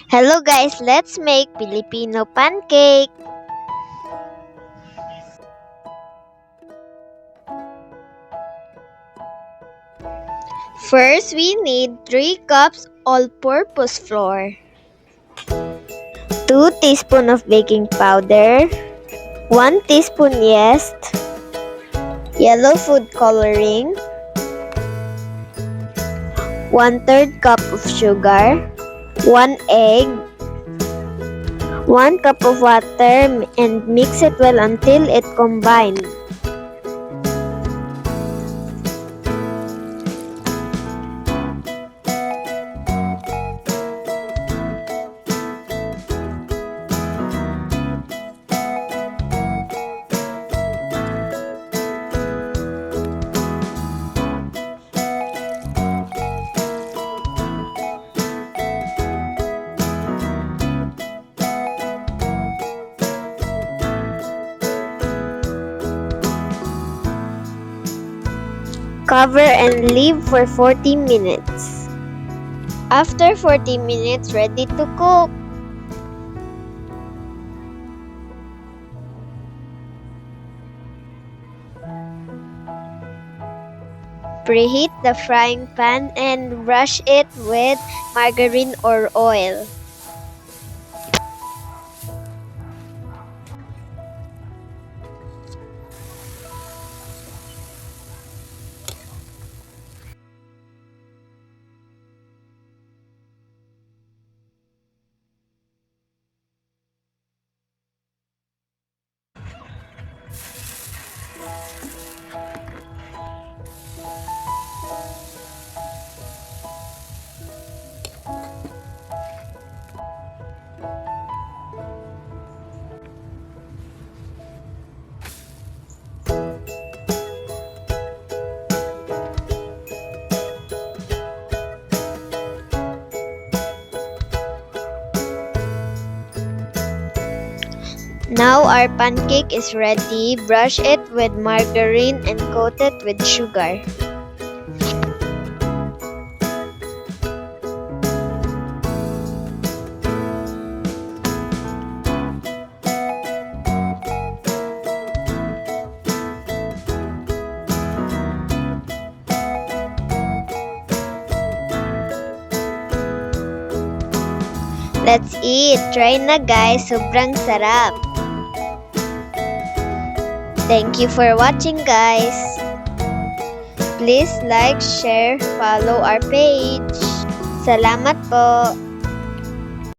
Hello guys, let's make Filipino pancake. First, we need 3 cups all-purpose flour, 2 teaspoons of baking powder, 1 teaspoon yeast, yellow food coloring, 1/3 cup of sugar, 1 egg, 1 cup of water, and mix it well until it combines. Cover and leave for 40 minutes. After 40 minutes, ready to cook. Preheat the frying pan and brush it with margarine or oil. Now our pancake is ready. Brush it with margarine and coat it with sugar. Let's eat! Try na guys! Sobrang sarap! Thank you for watching guys! Please like, share, follow our page. Salamat po!